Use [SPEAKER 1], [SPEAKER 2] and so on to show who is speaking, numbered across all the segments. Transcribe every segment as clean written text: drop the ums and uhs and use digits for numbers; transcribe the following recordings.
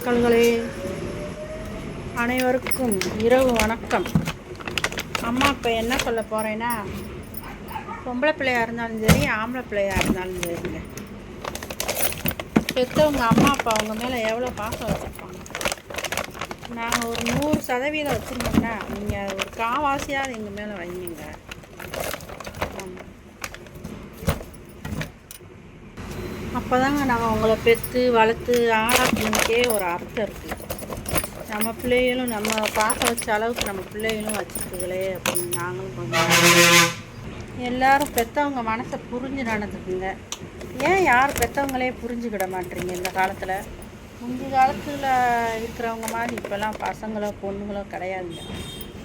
[SPEAKER 1] மக்கள்களே, அனைவருக்கும் இரவு வணக்கம். அம்மா இப்போ என்ன சொல்ல போகிறேன்னா, பொம்பளை பிள்ளையாக இருந்தாலும் சரி, ஆம்பளை பிள்ளையாக இருந்தாலும் சரிங்க, பெற்றவங்க அம்மா அப்பா அவங்க மேலே எவ்வளோ பாசம் வச்சுருப்பாங்க. நாங்கள் ஒரு 100% வச்சுருந்தோம்னா, நீங்கள் ஒரு காவாசியாவது எங்கள் மேலே வைங்க. அப்போ தாங்க நாங்கள் உங்களை பெற்று வளர்த்து ஆளாக்கணுக்கே ஒரு அர்த்தம் இருக்குது. நம்ம பிள்ளைகளும் நம்ம பார்க்க வச்ச அளவுக்கு நம்ம பிள்ளைகளும் வச்சுருக்குங்களே அப்படின்னு நாங்களும் கொஞ்சம் எல்லோரும் பெற்றவங்க மனசை புரிஞ்சு நடந்துக்குங்க. ஏன் யார் பெற்றவங்களே புரிஞ்சுக்கிட மாட்டீங்க இந்த காலத்தில்? முந்தைய காலத்தில் இருக்கிறவங்க மாதிரி இப்போல்லாம் பசங்களோ பொண்ணுங்களோ கிடையாதுங்க.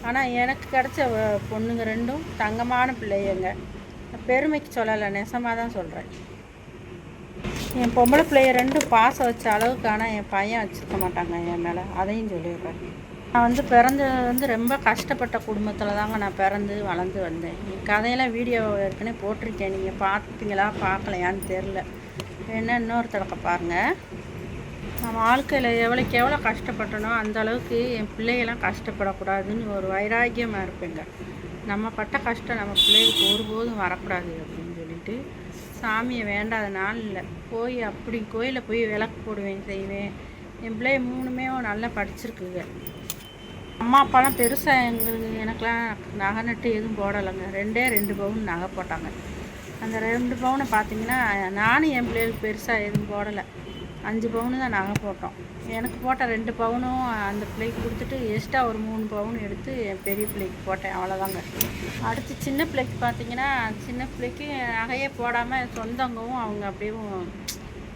[SPEAKER 1] ஆனால் எனக்கு கிடச்ச பொண்ணுங்க ரெண்டும் தங்கமான பிள்ளைங்க. பெருமைக்கு சொல்லலை, நெசமாக தான் சொல்கிறேன். என் பொம்பளை பிள்ளைய ரெண்டும் பாசம் வச்ச அளவுக்கு, ஆனால் என் பையன் வச்சுருக்க மாட்டாங்க என் மேலே, அதையும் சொல்லிடுறேன். நான் பிறந்தது ரொம்ப கஷ்டப்பட்ட குடும்பத்தில் தாங்க நான் பிறந்து வளர்ந்து வந்தேன். என் கதையெல்லாம் வீடியோ ஏற்கனவே போட்டிருக்கேன், நீங்கள் பார்ப்பீங்களா பார்க்கலையான்னு தெரில. வேணா இன்னொரு தடவை பாருங்கள். நான் வாழ்க்கையில் எவ்வளோக்கு எவ்வளோ கஷ்டப்பட்டனோ அந்த அளவுக்கு என் பிள்ளைகள்லாம் கஷ்டப்படக்கூடாதுன்னு ஒரு வைராக்கியமாக இருப்பேங்க. நம்ம பட்ட கஷ்டம் நம்ம பிள்ளைகளுக்கு ஒருபோதும் வரக்கூடாது அப்படின்னு சொல்லிட்டு சாமியை வேண்டாத நாள் இல்லை. அப்படி கோயிலில் போய் விளக்கு போடுவேன், செய்வேன். என் பிள்ளைய 3மே நல்லா படிச்சிருக்குங்க. அம்மா அப்பாலாம் பெருசாக எனக்கெலாம் நகை நட்டு எதுவும் போடலைங்க. 2 பவுன் நகை போட்டாங்க. அந்த 2 பவுனை பார்த்தீங்கன்னா, நானும் என் பிள்ளைகளுக்கு பெருசாக எதுவும் போடலை. 5 பவுனு தான் நகை போட்டோம். எனக்கு போட்ட 2 பவுனும் அந்த பிள்ளைக்கு கொடுத்துட்டு எக்ஸ்ட்ரா ஒரு 3 பவுன் எடுத்து என் பெரிய பிள்ளைக்கு போட்டேன். அவ்வளோதாங்க. அடுத்து சின்ன பிள்ளைக்கு பார்த்தீங்கன்னா, சின்ன பிள்ளைக்கு நகையே போடாமல் சொந்தங்கவும் அவங்க அப்படியே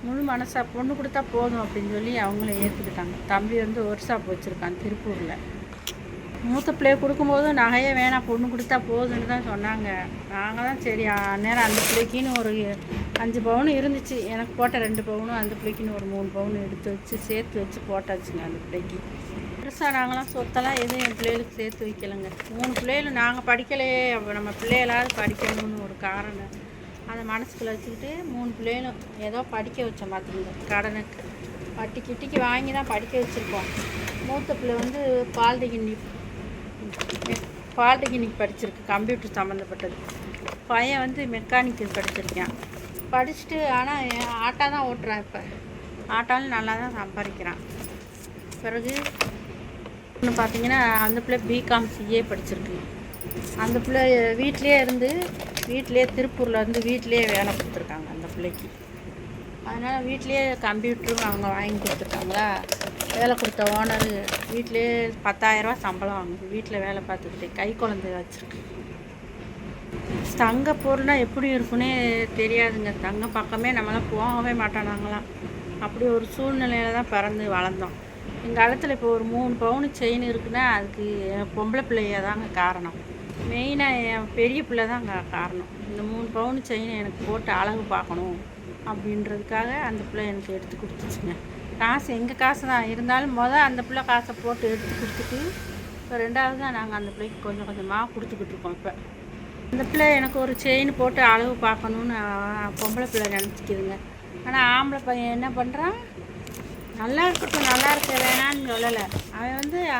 [SPEAKER 1] முழு மனசாக பொண்ணு கொடுத்தா போதும் அப்படின்னு சொல்லி அவங்கள ஏற்றுக்கிட்டாங்க. தம்பி ஒர்க் ஷாப் வச்சுருக்கான் திருப்பூரில். மூத்த பிள்ளைய கொடுக்கும்போது நகையே வேணாம், பொண்ணு கொடுத்தா போதுன்னு தான் சொன்னாங்க. நாங்கள் தான் சரி அந்நேரம் அந்த பிள்ளைக்குன்னு ஒரு 5 பவுன் இருந்துச்சு. எனக்கு போட்ட 2 பவுனும் அந்த பிள்ளைக்குன்னு ஒரு 3 பவுன் எடுத்து வச்சு சேர்த்து வச்சு போட்டாச்சுங்க. அந்த பிள்ளைக்கு பெருசாக நாங்களாம் சொத்தெல்லாம் எதுவும் என் பிள்ளைகளுக்கு சேர்த்து வைக்கலைங்க. 3 பிள்ளைகளும் நாங்கள் படிக்கலையே, நம்ம பிள்ளைகளாவது படிக்கணும்னு ஒரு காரணம் அதை மனசுக்குள்ள வச்சுக்கிட்டு 3 பிள்ளைகளும் ஏதோ படிக்க வச்ச மாத்திருங்க. கடனுக்கு வட்டி கிட்டிக்கு வாங்கி தான் படிக்க வச்சுருக்கோம். மூத்த பிள்ளை பாலிடெக்னிக் படிச்சிருக்கு, கம்ப்யூட்டர் சம்மந்தப்பட்டது. பையன் மெக்கானிக்கல் படிச்சிருக்கான். படிச்சுட்டு ஆனால் ஆட்டோ தான் ஓட்டுறான். இப்போ ஆட்டோவில் நல்லா தான் சம்பாதிக்கிறான். பிறகு ஒன்று பார்த்தீங்கன்னா, அந்த பிள்ளை பிகாம் சிஏ படிச்சிருக்கு. அந்த பிள்ளை வீட்டிலே திருப்பூரில் வீட்டிலே வேலை கொடுத்துருக்காங்க அந்த பிள்ளைக்கு. அதனால் வீட்டிலே கம்ப்யூட்டரும் அவங்க வாங்கி கொடுத்துருக்காங்களா. வேலை கொடுத்த ஓனர் வீட்டிலே 10,000 சம்பளம் வாங்குது. வீட்டில் வேலை பார்த்துக்கிட்டு கை குழந்தை வச்சுருக்கு. தங்க பொருள்னால் எப்படி இருக்குன்னே தெரியாதுங்க. தங்க பக்கமே நம்மளாம் போகவே மாட்டானாங்களாம். அப்படி ஒரு சூழ்நிலையில் தான் பிறந்து வளர்ந்தோம். எங்கள் காலத்தில் இப்போ ஒரு 3 பவுன் செயின் இருக்குன்னா அதுக்கு என் பொம்பளை பிள்ளைய தாங்க காரணம். மெயினாக என் பெரிய பிள்ளை தான் காரணம். இந்த 3 பவுன் செயினை எனக்கு போட்டு அழகு பார்க்கணும் அப்படின்றதுக்காக அந்த பிள்ளை எனக்கு எடுத்து கொடுத்துச்சுங்க. காசு எங்கள் காசு தான் இருந்தாலும் அந்த பிள்ளை காசை போட்டு எடுத்து கொடுத்துட்டு இப்போ 2வது தான் நாங்கள் அந்த பிள்ளைக்கு கொஞ்சம் கொஞ்சமாக கொடுத்துக்கிட்டு இருக்கோம். இப்போ அந்த பிள்ளை எனக்கு ஒரு செயின் போட்டு அழகு பார்க்கணுன்னு பொம்பளை பிள்ளை நினச்சிக்கிதுங்க. ஆனால் ஆம்பளை பையன் என்ன பண்ணுறான், நல்லா இருக்கட்டும் நல்லா இருக்க வேணான்னு சொல்லலை.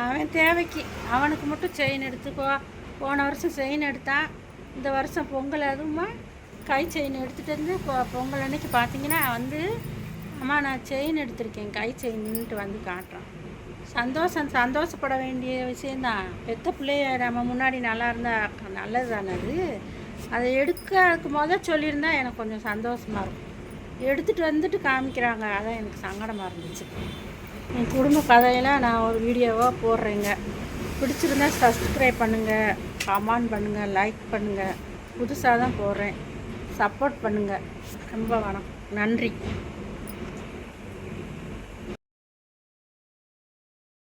[SPEAKER 1] அவன் தேவைக்கு அவனுக்கு மட்டும் செயின் போன வருஷம் செயின் எடுத்தான். இந்த வருஷம் பொங்கல் அதுவுமா கை செயின் எடுத்துகிட்டு பொங்கல் அன்னைக்கு பார்த்தீங்கன்னா அம்மா நான் செயின் எடுத்திருக்கேன், கை செயின்னுட்டு காட்டுறான். சந்தோஷப்பட வேண்டிய விஷயந்தான். பெத்த பிள்ளைய நம்ம முன்னாடி நல்லா இருந்தால் நல்லது தானே. அதை அதுக்கு சொல்லியிருந்தா எனக்கு கொஞ்சம் சந்தோஷமாக இருக்கும். எடுத்துகிட்டு காமிக்கிறாங்க, அதான் எனக்கு சங்கடமாக இருந்துச்சு. என் குடும்ப கதையெல்லாம் நான் ஒரு வீடியோவாக போடுறேங்க. பிடிச்சிருந்தா சப்ஸ்கிரைப் பண்ணுங்கள், கமெண்ட் பண்ணுங்கள், லைக் பண்ணுங்கள். புதுசாக தான் போடுறேன், சப்போர்ட் பண்ணுங்கள். ரொம்ப நன்றி.